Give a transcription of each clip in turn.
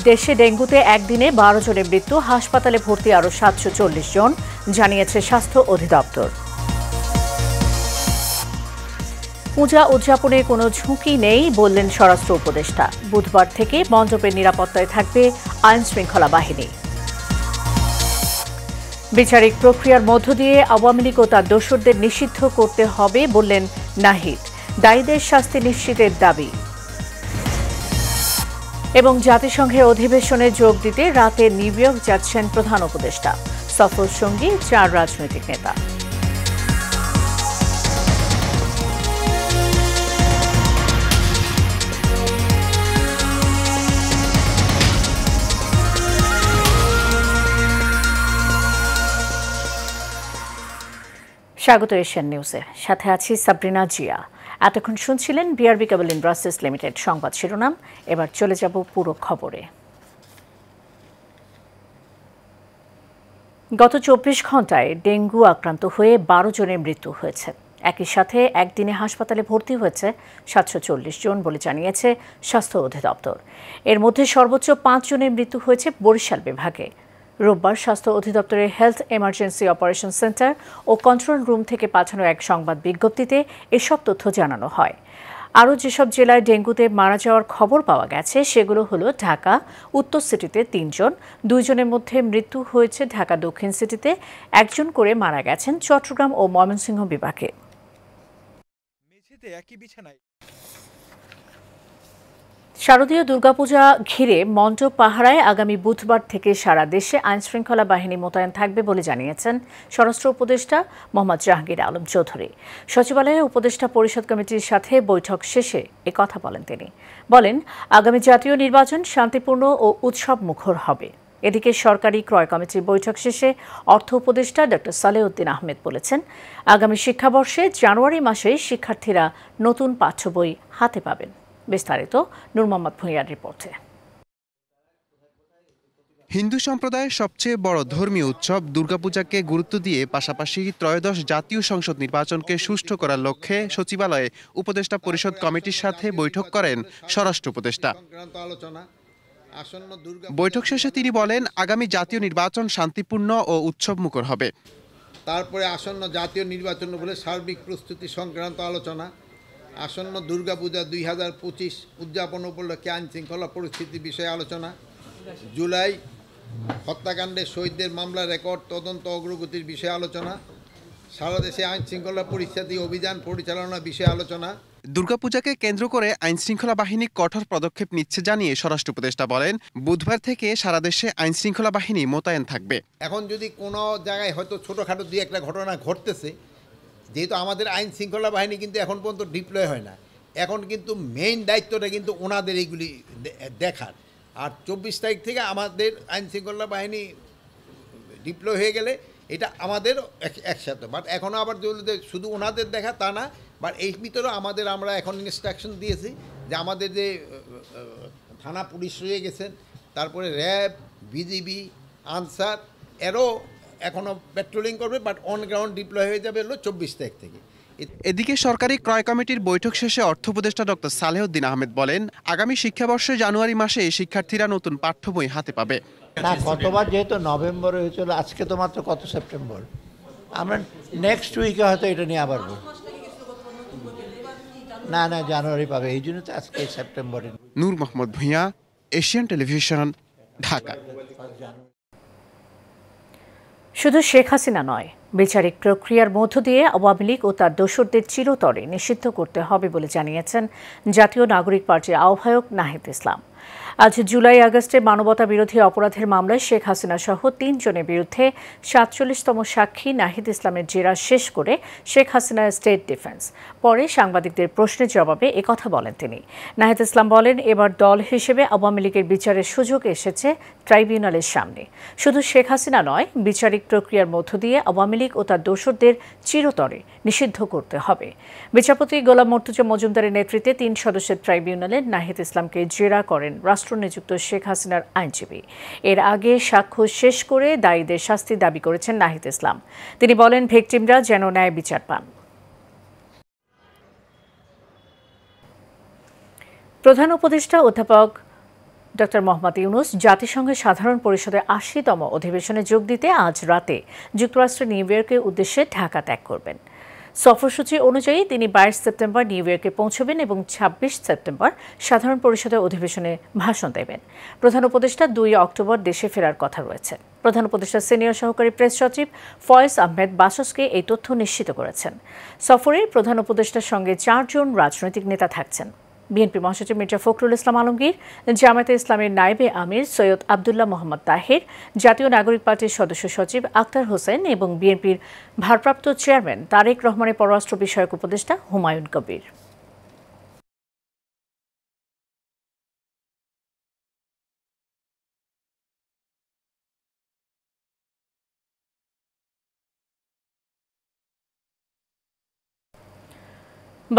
দেশে ডেঙ্গুতে একদিনে 12 জনের মৃত্যু, হাসপাতালে ভর্তি আরও 740 জন, জানিয়েছে স্বাস্থ্য অধিদপ্তর। পূজা উদযাপনে কোনো ঝুঁকি নেই বললেন স্বরাষ্ট্র উপদেষ্টা। বুধবার থেকে মণ্ডপের নিরাপত্তায় থাকবে আইনশৃঙ্খলা বাহিনী। বিচারিক প্রক্রিয়ার মধ্য দিয়ে আওয়ামী লীগ ও তার দোসরদের নিষিদ্ধ করতে হবে বললেন নাহিদ। দায়ীদের শাস্তি নিশ্চিতের দাবি। এবং জাতিসংঘের অধিবেশনে যোগ দিতে রাতে নিউ ইয়র্ক যাচ্ছেন প্রধান উপদেষ্টা। সফর সঙ্গী 4 রাজনৈতিক নেতা। স্বাগত এশিয়ান নিউজে, সাথে আছি সাবরিনা জিয়া। এতক্ষণ শুনছিলেন বিআরবি কেবল ইন্ডাস্ট্রিজ লিমিটেড সংবাদ শিরোনাম। এবার চলে যাব পুরো খবরে। গত 24 ঘন্টায় ডেঙ্গু আক্রান্ত হয়ে 12 জনের মৃত্যু হয়েছে। একই সাথে একদিনে হাসপাতালে ভর্তি হয়েছে 740 জন বলে জানিয়েছে স্বাস্থ্য অধিদপ্তর। এর মধ্যে সর্বোচ্চ 5 জনের মৃত্যু হয়েছে বরিশাল বিভাগে। রোববার স্বাস্থ্য অধিদপ্তরের হেলথ এমার্জেন্সি অপারেশন সেন্টার ও কন্ট্রোল রুম থেকে পাঠানো এক সংবাদ বিজ্ঞপ্তিতে এসব তথ্য জানানো হয়। আরও যেসব জেলায় ডেঙ্গুতে মারা যাওয়ার খবর পাওয়া গেছে সেগুলো হলো ঢাকা উত্তর সিটিতে 3 জন, 2 জনের মধ্যে মৃত্যু হয়েছে ঢাকা দক্ষিণ সিটিতে, 1 জন করে মারা গেছেন চট্টগ্রাম ও ময়মনসিংহ বিভাগে। শারদীয় দুর্গাপূজা ঘিরে মণ্ডপ পাহারায় আগামী বুধবার থেকে সারা দেশে আইনশৃঙ্খলা বাহিনী মোতায়েন থাকবে বলে জানিয়েছেন স্বরাষ্ট্র উপদেষ্টা মোহাম্মদ জাহাঙ্গীর আলম চৌধুরী। সচিবালয়ে উপদেষ্টা পরিষদ কমিটির সাথে বৈঠক শেষে একথা বলেন তিনি। বলেন, আগামী জাতীয় নির্বাচন শান্তিপূর্ণ ও উৎসব মুখর হবে। এদিকে সরকারি ক্রয় কমিটির বৈঠক শেষে অর্থ উপদেষ্টা ডক্টর সালেউদ্দিন আহমেদ বলেছেন, আগামী শিক্ষাবর্ষে জানুয়ারি মাসেই শিক্ষার্থীরা নতুন পাঠ্য বই হাতে পাবেন। বিস্তারিত নূর মোহাম্মদ ভূঁইয়ার রিপোর্টে। হিন্দু সম্প্রদায়ের সবচেয়ে বড় ধর্মীয় উৎসব দুর্গাপূজাকে গুরুত্ব দিয়ে পাশাপাশি ত্রয়োদশ জাতীয় সংসদ নির্বাচনকে সুষ্ঠু করার লক্ষ্যে সচিবালয়ে উপদেষ্টা পরিষদ কমিটির সাথে বৈঠক করেন স্বরাষ্ট্র উপদেষ্টা। বৈঠক শেষে তিনি বলেন, আগামী জাতীয় নির্বাচন শান্তিপূর্ণ ও উৎসবমুখর হবে। তারপরে আসন্ন জাতীয় নির্বাচন বলে সার্বিক প্রস্তুতি সংক্রান্ত আলোচনা, আসন্ন দুর্গাপূজা 2025 উদযাপন উপলক্ষে আইন শৃঙ্খলা পরিস্থিতি বিষয়ে আলোচনা, জুলাই হত্যাকাণ্ডে শহীদদের মামলা রেকর্ড তদন্ত অগ্রগতির বিষয়ে আলোচনা, সারা দেশে আইন শৃঙ্খলা পরিস্থিতি অভিযান পরিচালনা বিষয়ে আলোচনা। দুর্গাপূজাকে কেন্দ্র করে আইনশৃঙ্খলা বাহিনী কঠোর পদক্ষেপ নিচ্ছে জানিয়ে স্বরাষ্ট্র উপদেষ্টা বলেন, বুধবার থেকে সারা দেশে আইনশৃঙ্খলা বাহিনী মোতায়েন থাকবে। এখন যদি কোনো জায়গায় হয়তো ছোটোখাটো 2-1টা ঘটনা ঘটতেছে, যেহেতু আমাদের আইন শৃঙ্খলা বাহিনী কিন্তু এখন পর্যন্ত ডিপ্লয় হয় না, এখন কিন্তু মেইন দায়িত্বটা কিন্তু ওনাদের এইগুলি দেখার। আর 24 তারিখ থেকে আমাদের আইন শৃঙ্খলা বাহিনী ডিপ্লয় হয়ে গেলে এটা আমাদের একসাথে, বাট এখনও আবার শুধু ওনাদের দেখা তা না, বাট এই ভিতরে আমরা এখন ইনস্ট্রাকশন দিয়েছি যে আমাদের যে থানা পুলিশ রয়ে গেছেন, তারপরে র্যাব, বিজিবি, আনসার এরও এখনও পেট্রোলিং করবে, বাট অন গ্রাউন্ড ডিপ্লয় হয়ে যাবে হলো 24 তারিখ থেকে। এদিকে সরকারি ক্রয় কমিটির বৈঠক শেষে অর্থ উপদেষ্টা ডক্টর সালেউদ্দিন আহমেদ বলেন, আগামী শিক্ষাবর্ষে জানুয়ারি মাসে শিক্ষার্থীরা নতুন পাঠ্য বই হাতে পাবে। না, গতবার যেহেতু নভেম্বরে হয়েছিল, আজকে তো মাত্র কত সেপ্টেম্বর, আমরা নেক্সট উইকে হয়তো এটা নিয়ে আবার বলব। না জানুয়ারি পাবে, এই জন্য তো আজকে সেপ্টেম্বরে। নূর মোহাম্মদ ভূঁইয়া, এশিয়ান টেলিভিশন, ঢাকা। শুধু শেখ হাসিনা নয়, বিচারিক প্রক্রিয়ার মধ্য দিয়ে আওয়ামী লীগ ও তার দোসরদের চিরতরে নিষিদ্ধ করতে হবে বলে জানিয়েছেন জাতীয় নাগরিক পার্টির আহ্বায়ক নাহিদ ইসলাম। আজ জুলাই আগস্টে মানবতা বিরোধী অপরাধের মামলায় শেখ হাসিনা সহ 3 জনের বিরুদ্ধে 47তম সাক্ষী নাহিদ ইসলামের জেরা শেষ করে শেখ হাসিনার স্টেট ডিফেন্স। পরে সাংবাদিকদের প্রশ্নের জবাবে একথা বলেন তিনি। নাহিদ ইসলাম বলেন, এবার দল হিসেবে আওয়ামী লীগের বিচারের সুযোগ এসেছে ট্রাইব্যুনালের সামনে। শুধু শেখ হাসিনা নয়, বিচারিক প্রক্রিয়ার মধ্য দিয়ে আওয়ামী লীগ ও তার দোসরদের চিরতরে নিষিদ্ধ করতে হবে। বিচারপতি গোলাম মর্তুজা মজুমদারের নেতৃত্বে 3 সদস্যের ট্রাইব্যুনালে নাহিদ ইসলামকে জেরা করেন রাষ্ট্রনিযুক্ত শেখ হাসিনার আইনজীবী। এর আগে সাক্ষ্য শেষ করে দায়ীদের শাস্তি দাবি করেছেন নাহিদ ইসলাম। তিনি বলেন, ভিকটিমরা যেন ন্যায় বিচার পান। প্রধান উপদেষ্টা অধ্যাপক ডক্টর মোহাম্মদ ইউনূস জাতিসংঘের সাধারণ পরিষদের ৮০তম অধিবেশনে যোগ দিতে আজ রাতে যুক্তরাষ্ট্রের নিউ ইয়র্কের উদ্দেশ্যে ঢাকা ত্যাগ করবেন। সফরসূচি অনুযায়ী তিনি ২২ সেপ্টেম্বর নিউ ইয়র্কে পৌঁছবেন এবং ২৬ সেপ্টেম্বর সাধারণ পরিষদের অধিবেশনে ভাষণ দেবেন। প্রধান উপদেষ্টা ২ অক্টোবর দেশে ফেরার কথা রয়েছে। প্রধান উপদেষ্টার সিনিয়র সহকারী প্রেস সচিব ফয়েজ আহমেদ বাসসকে এই তথ্য নিশ্চিত করেছেন। সফরে প্রধান উপদেষ্টার সঙ্গে ৪ জন রাজনৈতিক নেতা থাকছেন। বিএনপি মহাসচিব মির্জা ফখরুল ইসলাম আলমগীর, জামায়াতে ইসলামের নায়েবে আমির সৈয়দ আবদুল্লাহ মোহাম্মদ তাহের, জাতীয় নাগরিক পার্টির সদস্য সচিব আক্তার হোসেন এবং বিএনপির ভারপ্রাপ্ত চেয়ারম্যান তারেক রহমানের পররাষ্ট্র বিষয়ক উপদেষ্টা হুমায়ুন কবির।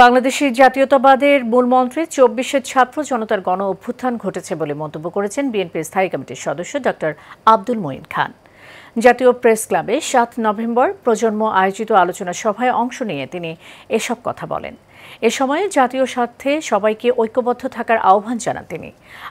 বাংলাদেশের জাতীয়তাবাদের মূলমন্ত্রে ২৪ ছাত্র জনতার গণ অভ্যুত্থান ঘটেছে বলে মন্তব্য করেছেন বিএনপির স্থায়ী কমিটির সদস্য ডক্টর আব্দুল মঈন খান। জাতীয় প্রেস ক্লাবে ৭ নভেম্বর প্রজন্ম আয়োজিত আলোচনা সভায় অংশ নিয়ে তিনি এসব কথা বলেন। এ সময় জাতীয় স্বার্থে সবাইকে ঐক্যবদ্ধ থাকার আহ্বান জানান তিনি।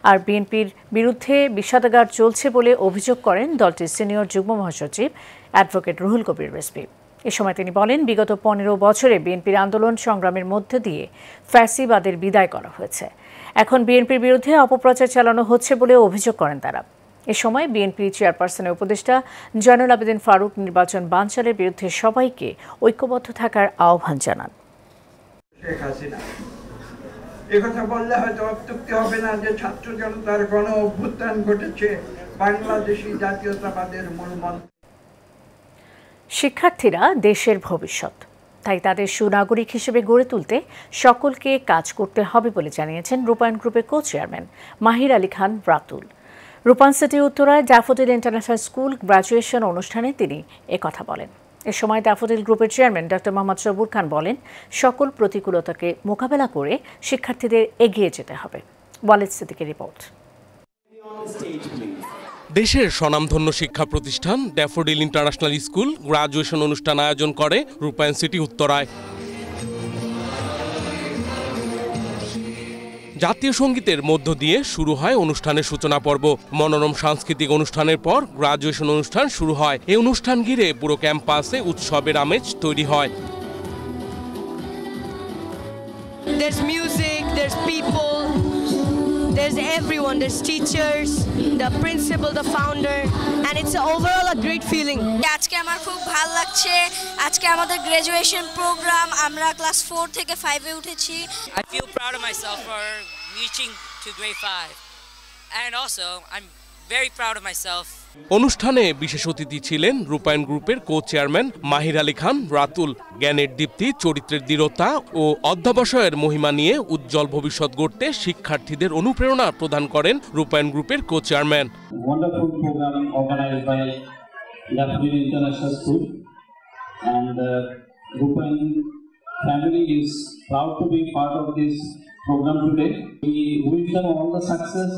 আর বিএনপির বিরুদ্ধে বিষাদাগার চলছে বলে অভিযোগ করেন দলটির সিনিয়র যুগ্ম মহাসচিব অ্যাডভোকেট রুহুল কবির রিজভী। এ সময় তিনি বলেন, বিগত ১৫ বছরে বিএনপির আন্দোলন সংগ্রামের মধ্য দিয়ে ফ্যাসিবাদের বিদায় করা হয়েছে। এখন বিএনপির বিরুদ্ধে অপপ্রচার চালানো হচ্ছে বলে অভিযোগ করেন তারা। এ সময় বিএনপি চেয়ারপারসনের উপদেষ্টা জয়নুল আবেদিন ফারুক নির্বাচন বানচালের বিরুদ্ধে সবাইকে ঐক্যবদ্ধ থাকার আহ্বান জানান। শেখ হাসিনা একথা বললে হয়তো অত্যুক্তি হবে না যে ছাত্র জনতার গণ অভ্যুত্থান ঘটেছে বাংলাদেশি জাতীয়তাবাদের মূলমন্ত্র। শিক্ষার্থীরা দেশের ভবিষ্যৎ, তাই তাদের সুনাগরিক হিসেবে গড়ে তুলতে সকলকে কাজ করতে হবে বলে জানিয়েছেন রূপায়ণ গ্রুপের কো চেয়ারম্যান মাহির আলী খান রাতুল। রূপায়ণ সিটি উত্তরায় ড্যাফোডিল ইন্টারন্যাশনাল স্কুল গ্র্যাজুয়েশন অনুষ্ঠানে তিনি একথা বলেন। এ সময় ড্যাফোডিল গ্রুপের চেয়ারম্যান ডক্টর মোহাম্মদ সবুর খান বলেন, সকল প্রতিকূলতাকে মোকাবেলা করে শিক্ষার্থীদের এগিয়ে যেতে হবে। ওয়ালিদ সিদ্দিকের রিপোর্ট। দেশের স্বনামধন্য শিক্ষা প্রতিষ্ঠান ড্যাফোডিল ইন্টারন্যাশনাল স্কুল গ্র্যাজুয়েশন অনুষ্ঠান আয়োজন করে রূপায়ণ সিটি উত্তরায়। জাতীয় সঙ্গীতের মধ্য দিয়ে শুরু হয় অনুষ্ঠানের সূচনা পর্ব। মনোরম সাংস্কৃতিক অনুষ্ঠানের পর গ্র্যাজুয়েশন অনুষ্ঠান শুরু হয়। এই অনুষ্ঠান ঘিরে পুরো ক্যাম্পাসে উৎসবের আমেজ তৈরি হয়। There's music, there's people, there's everyone, there's teachers, the principal, the founder, and it's overall a great feeling. আজকে আমার খুব ভালো লাগছে। আজকে আমাদের গ্র্যাজুয়েশন প্রোগ্রাম, আমরা ক্লাস 4 থেকে 5 এ উঠেছি। I feel proud of myself for reaching to grade 5, and also I'm very proud of myself. অনুষ্ঠানে বিশেষ অতিথি ছিলেন রূপায়ণ গ্রুপের কো চেয়ারম্যান মাহির আলী খান রাতুল। জ্ঞানের দীপ্তি, চরিত্রের দৃঢ়তা ও অধ্যবসায়ের মহিমা নিয়ে উজ্জ্বল ভবিষ্যৎ গড়তে শিক্ষার্থীদের অনুপ্রেরণা প্রদান করেন রূপায়ণ গ্রুপের co chairman. Wonderful program organized by Daffodil International School, and Rupayণ family is proud to be part of this program today. We wish them all the success,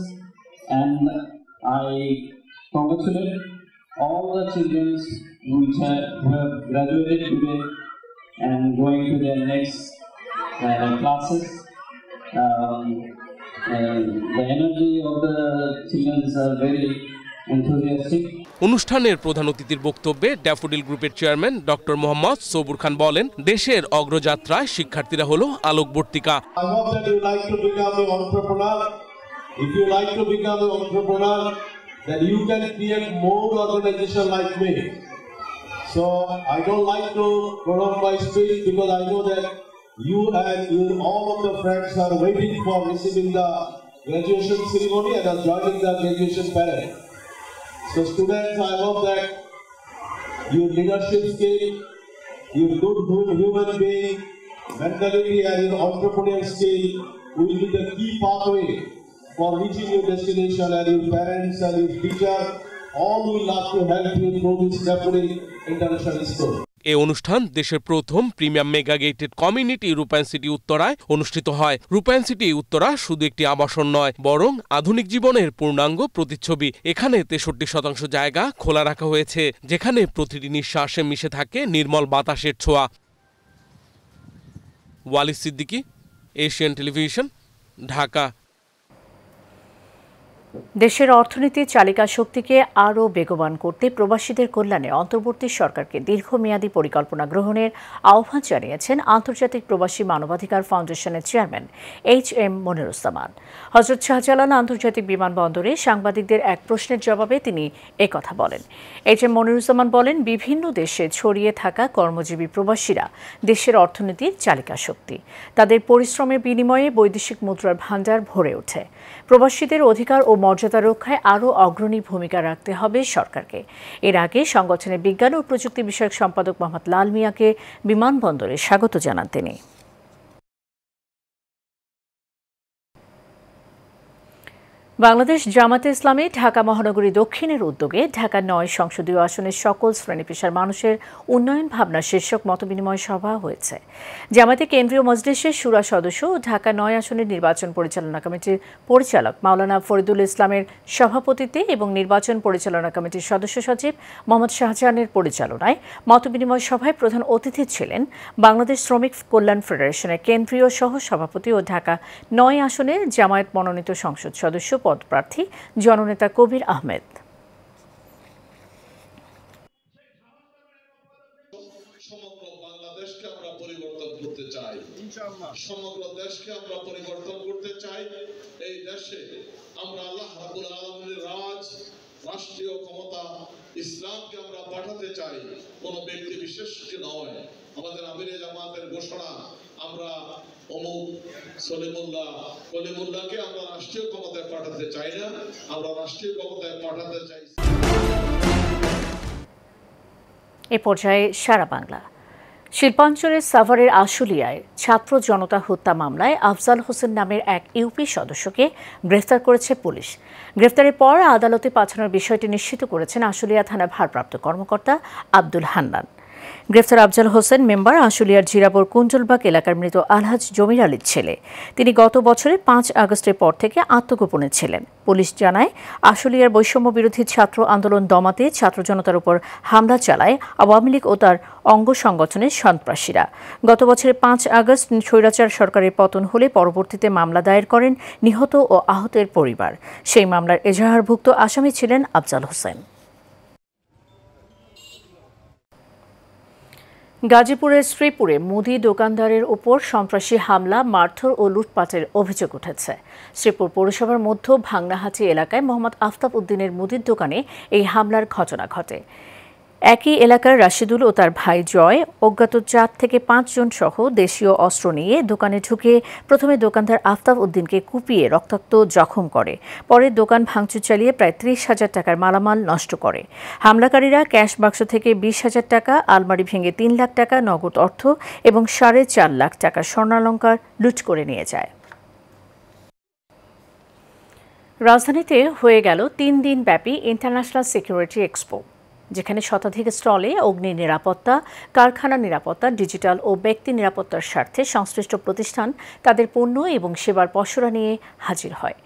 and I congratulate all the children who have graduated today and going to their next classes. The energy of the children are very enthusiastic. অনুষ্ঠানের প্রধান অতিথির বক্তব্যে daffodil গ্রুপের chairman doctor Mohammad Sabur Khan বলেন, দেশের অগ্রযাত্রায় শিক্ষার্থীরা হলো আলোকবর্তিকা। I hope that you like to become an entrepreneur. If you like to become an entrepreneur, then you can create more organization like me. So I don't like to prolong my speech because I know that you and all of the friends are waiting for receiving the graduation ceremony and are joining the graduation parade. So students, I hope that your leadership skill, your good human being, mentality and your entrepreneurial skill will be the key pathway for reaching your destination, and your parents and your teacher all will love to help you through this Daffodil International School. এই অনুষ্ঠান দেশের প্রথম premium mega gated community রূপায়ণ city উত্তরায় অনুষ্ঠিত হয়। রূপায়ণ city Uttara শুধু একটি আবাসন নয়, বরং আধুনিক জীবনের পূর্ণাঙ্গ প্রতিচ্ছবি। এখানে 63% জায়গা খোলা রাখা হয়েছে, যেখানে প্রতিটি নিঃশ্বাসে মিশে থাকে নির্মল বাতাসের ছোঁয়া। Walid Siddiqui, Asian television, Dhaka. দেশের অর্থনীতির চালিকা শক্তিকে আরও বেগবান করতে প্রবাসীদের কল্যাণে অন্তর্বর্তী সরকারকে দীর্ঘমেয়াদী পরিকল্পনা গ্রহণের আহ্বান জানিয়েছেন আন্তর্জাতিক প্রবাসী মানবাধিকার ফাউন্ডেশনের চেয়ারম্যান HM মনিরুজ্জামান। হযরত শাহজালাল আন্তর্জাতিক বিমানবন্দরে সাংবাদিকদের এক প্রশ্নের জবাবে তিনি একথা বলেন। HM মনিরুজ্জামান বলেন, বিভিন্ন দেশে ছড়িয়ে থাকা কর্মজীবী প্রবাসীরা দেশের অর্থনীতির চালিকা শক্তি। তাদের পরিশ্রমের বিনিময়ে বৈদেশিক মুদ্রার ভাণ্ডার ভরে ওঠে। প্রবাসীদের অধিকার ও মর্যাদা রক্ষায় আরও অগ্রণী ভূমিকা রাখতে হবে সরকারকে। এর আগে সংগঠনের বিজ্ঞান ও প্রযুক্তি বিষয়ক সম্পাদক মোহাম্মদ লাল মিয়াকে বিমানবন্দরে স্বাগত জানান তিনি। বাংলাদেশ জামাতে ইসলামী ঢাকা মহানগরী দক্ষিণের উদ্যোগে ঢাকা ৯ সংসদীয় আসনের সকল শ্রেণী পেশার মানুষের উন্নয়ন ভাবনা শীর্ষক মতবিনিময় সভা হয়েছে। জামাতে কেন্দ্রীয় মজলিসের শুরা সদস্য ও ঢাকা ৯ আসনের নির্বাচন পরিচালনা কমিটির পরিচালক মাওলানা ফরিদুল ইসলামের সভাপতিত্বে এবং নির্বাচন পরিচালনা কমিটির সদস্য সচিব মোহাম্মদ শাহজাহানের পরিচালনায় মতবিনিময় সভায় প্রধান অতিথি ছিলেন বাংলাদেশ শ্রমিক কল্যাণ ফেডারেশনের কেন্দ্রীয় সহ সভাপতি ও ঢাকা ৯ আসনের জামায়াত মনোনীত সংসদ সদস্য পদপ্রার্থী জননেতা কবির আহমেদ। সমগ্র বাংলাদেশকে আমরা পরিবর্তন করতে চাই, সমগ্র দেশকে আমরা পরিবর্তন করতে চাই। এই দেশে আমরা আল্লাহ রাব্বুল আলামিনের রাষ্ট্রীয় ক্ষমতা ইসলামকে আমরা পাঠাতে চাই, কোনো ব্যক্তি বিশেষকে নয়। আমাদের আমিরে জামাতের ঘোষণা, আমরা অমুক কলিমুল্লাহকে আমরা রাষ্ট্রীয় ক্ষমতায় পাঠাতে চাই না, আমরা রাষ্ট্রীয় ক্ষমতায় পাঠাতে চাই। এ পর্যায়ে সারা বাংলা। শিল্পাঞ্চলের সাভারের আশুলিয়ায় ছাত্র জনতা হত্যা মামলায় আফজাল হোসেন নামের এক ইউপি সদস্যকে গ্রেফতার করেছে পুলিশ। গ্রেফতারের পর আদালতে পাঠানোর বিষয়টি নিশ্চিত করেছেন আশুলিয়া থানার ভারপ্রাপ্ত কর্মকর্তা আব্দুল হান্নান। গ্রেফতার আফজাল হোসেন মেম্বার আশুলিয়ার জিরাবর কুঞ্জলবাগ এলাকার মৃত আলহাজ জমির আলীর ছেলে। তিনি গত বছরের ৫ আগস্টের পর থেকে আত্মগোপনে ছিলেন। পুলিশ জানায়, আশুলিয়ার বৈষম্য বিরোধী ছাত্র আন্দোলন দমাতে ছাত্র জনতার উপর হামলা চালায় আওয়ামী লীগ ও তার অঙ্গ সংগঠনের সন্ত্রাসীরা। গত বছরের ৫ আগস্ট স্বৈরাচার সরকারের পতন হলে পরবর্তীতে মামলা দায়ের করেন নিহত ও আহতের পরিবার। সেই মামলার এজাহারভুক্ত আসামি ছিলেন আফজাল হোসেন। গাজীপুরের শ্রীপুরে মুদি দোকানদারের উপর সন্ত্রাসী হামলা, মারধর ও লুটপাটের অভিযোগ উঠেছে। শ্রীপুর পৌরসভার মধ্য ভাংনাহাটি এলাকায় মোহাম্মদ আফতাব উদ্দিনের মুদির দোকানে এই হামলার ঘটনা ঘটে। একই এলাকার রাশিদুল ও তার ভাই জয় অজ্ঞাত ৪ থেকে ৫ জন সহ দেশীয় অস্ত্র নিয়ে দোকানে ঢুকে প্রথমে দোকানদার আফতাব উদ্দিনকে কুপিয়ে রক্তাক্ত জখম করে। পরে দোকান ভাঙচুর চালিয়ে প্রায় ৩০,০০০ টাকার মালামাল নষ্ট করে। হামলাকারীরা ক্যাশ বাক্স থেকে ২০,০০০ টাকা, আলমারি ভেঙে ৩ লাখ টাকা নগদ অর্থ এবং ৪.৫ লাখ টাকার স্বর্ণালংকার লুট করে নিয়ে যায়। রাজধানীতে হয়ে গেল ৩ দিন ব্যাপী ইন্টারন্যাশনাল সিকিউরিটি এক্সপো, যেখানে শতাধিক স্টলে অগ্নি নিরাপত্তা, কারখানা নিরাপত্তা, ডিজিটাল ও ব্যক্তি নিরাপত্তার স্বার্থে সংশ্লিষ্ট প্রতিষ্ঠান তাদের পণ্য এবং সেবার পসরা নিয়ে হাজির হয়।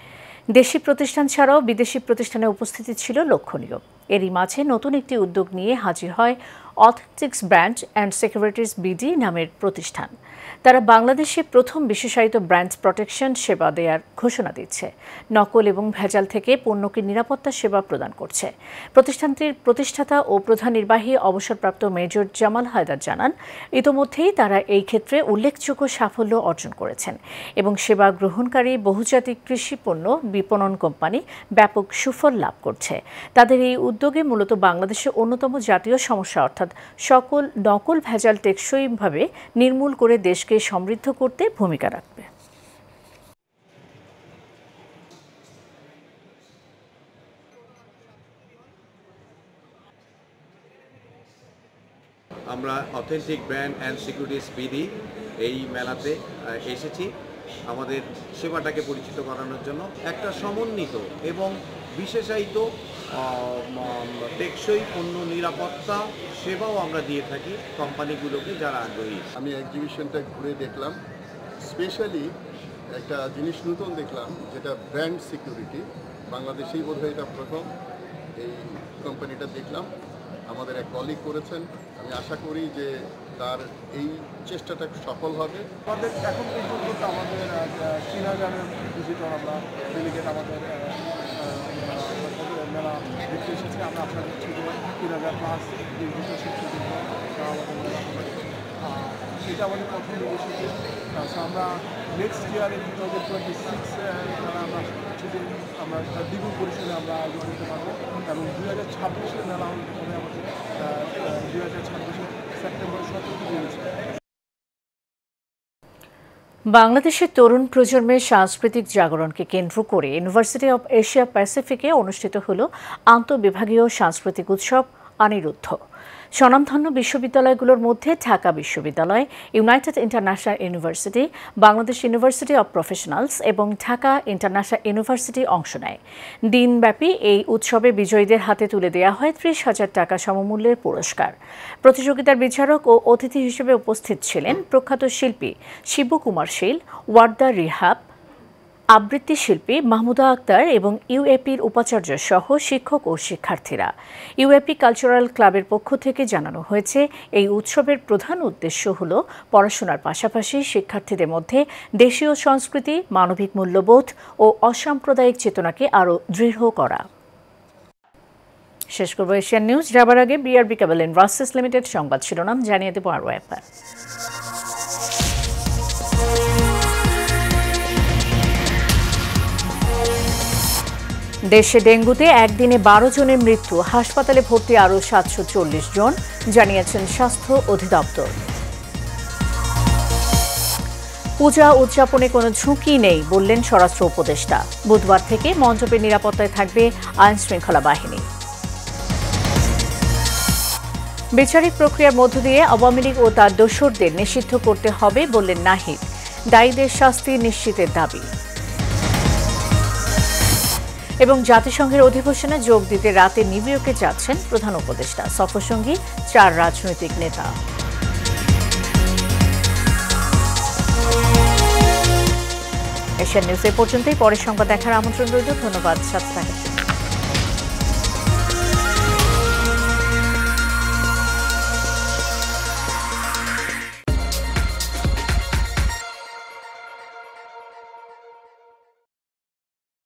দেশি প্রতিষ্ঠান ছাড়াও বিদেশি প্রতিষ্ঠানের উপস্থিতি ছিল লক্ষণীয়। এরই মাঝে নতুন একটি উদ্যোগ নিয়ে হাজির হয় অথেন্টিক্স ব্র্যান্ড অ্যান্ড সিকিউরিটিজ বিডি নামের প্রতিষ্ঠান। তারা বাংলাদেশে প্রথম বিশেষায়িত ব্র্যান্ড প্রোটেকশন সেবা দেওয়ার ঘোষণা দিচ্ছে। নকল এবং ভেজাল থেকে পণ্যকে নিরাপত্তা সেবা প্রদান করছে। প্রতিষ্ঠানটির প্রতিষ্ঠাতা ও প্রধান নির্বাহী অবসরপ্রাপ্ত মেজর জামাল হায়দার জানান, ইতোমধ্যেই তারা এই ক্ষেত্রে উল্লেখযোগ্য সাফল্য অর্জন করেছেন এবং সেবা গ্রহণকারী বহুজাতিক কৃষি পণ্য বিপণন কোম্পানি ব্যাপক সুফল লাভ করছে। তাদের এই উদ্যোগে মূলত বাংলাদেশের অন্যতম জাতীয় সমস্যা অর্থাৎ সকল নকল ভেজাল টেকসইভাবে নির্মূল করে দেশকে সমৃদ্ধ করতে ভূমিকা রাখবে। আমরা authentic brand and securities BD এই মেলাতে এসেছি আমাদের সেবাটাকে পরিচিত করানোর জন্য। একটা সমন্বিত এবং বিশেষায়িত টেকসই পণ্য নিরাপত্তা সেবাও আমরা দিয়ে থাকি কোম্পানিগুলোকে যারা আগ্রহী। আমি এক্সিবিশনটা ঘুরে দেখলাম, স্পেশালি একটা জিনিস নতুন দেখলাম, যেটা ব্র্যান্ড সিকিউরিটি। বাংলাদেশেই বোধহয় এটা প্রথম এই কোম্পানিটা দেখলাম। আমাদের এক কলিগ করেছেন, আমি আশা করি যে তার এই চেষ্টাটা সফল হবে। আমাদের এখন পর্যন্ত আমাদের ৩,০০০-এর ভিজিটর আমরা ডেলিগেট আমাদের মেলা দেখতে এসেছি। আমরা আপনাদের ছোটো 3000+ এটা আমাদের প্রথম ইনিশিয়েটিভ। আমরা নেক্সট ইয়ার 2026 মেলা আমরা ছুটি আমরা দ্বিগুণ পরিসরে আমরা আয়োজন করতে পারবো এবং 2026 মেলা হবে আমাদের 2026 সেপ্টেম্বর 17 বাংলাদেশের তরুণ প্রজন্মের সাংস্কৃতিক জাগরণকে কেন্দ্র করে ইউনিভার্সিটি অব এশিয়া প্যাসিফিকে অনুষ্ঠিত হল আন্তঃবিভাগীয় সাংস্কৃতিক উৎসব অনিরুদ্ধ। স্বনামধন্য বিশ্ববিদ্যালয়গুলোর মধ্যে ঢাকা বিশ্ববিদ্যালয়, United international university, Bangladesh university of professionals এবং ঢাকা ইন্টারন্যাশনাল ইউনিভার্সিটি অংশ নেয়। দিনব্যাপী এই উৎসবে বিজয়ীদের হাতে তুলে দেওয়া হয় 30,000 টাকা সমমূল্যের পুরস্কার। প্রতিযোগিতার বিচারক ও অতিথি হিসেবে উপস্থিত ছিলেন প্রখ্যাত শিল্পী শিবকুমার শীল, ওয়ার্দা রিহাব, আবৃত্তি শিল্পী মাহমুদা আক্তার এবং ইউএপির উপাচার্য সহ শিক্ষক ও শিক্ষার্থীরা। ইউএপি কালচারাল ক্লাবের পক্ষ থেকে জানানো হয়েছে, এই উৎসবের প্রধান উদ্দেশ্য হল পড়াশোনার পাশাপাশি শিক্ষার্থীদের মধ্যে দেশীয় সংস্কৃতি, মানবিক মূল্যবোধ ও অসাম্প্রদায়িক চেতনাকে আরও দৃঢ় করা। শেষ করব এশিয়ান নিউজ। যাবার আগে বিআরবি কেবল ইনভার্সিস লিমিটেড সংবাদ শিরোনাম জানিয়ে দেব আরও একবার। দেশে ডেঙ্গুতে একদিনে 12 জনের মৃত্যু, হাসপাতালে ভর্তি আরও 740 জন, জানিয়েছেন স্বাস্থ্য অধিদপ্তর। পূজা উদযাপনে কোনো ঝুঁকি নেই বললেন স্বরাষ্ট্র উপদেষ্টা। বুধবার থেকে মণ্ডপের নিরাপত্তায় থাকবে আইনশৃঙ্খলা বাহিনী। বিচারিক প্রক্রিয়ার মধ্য দিয়ে আওয়ামী লীগ ও তার দোসরদের নিষিদ্ধ করতে হবে বললেন নাহিদ। দায়ীদের শাস্তি নিশ্চিতের দাবি। এবং জাতিসংঘের অধিবেশনে যোগ দিতে রাতে নিউ ইয়র্কে যাচ্ছেন প্রধান উপদেষ্টা, সফরসঙ্গী 4 রাজনৈতিক নেতা। এশিয়ান নিউজ এ পর্যন্তই। পরের সংবাদ দেখার আমন্ত্রণ রইল। ধন্যবাদ সাথে থাকার জন্য।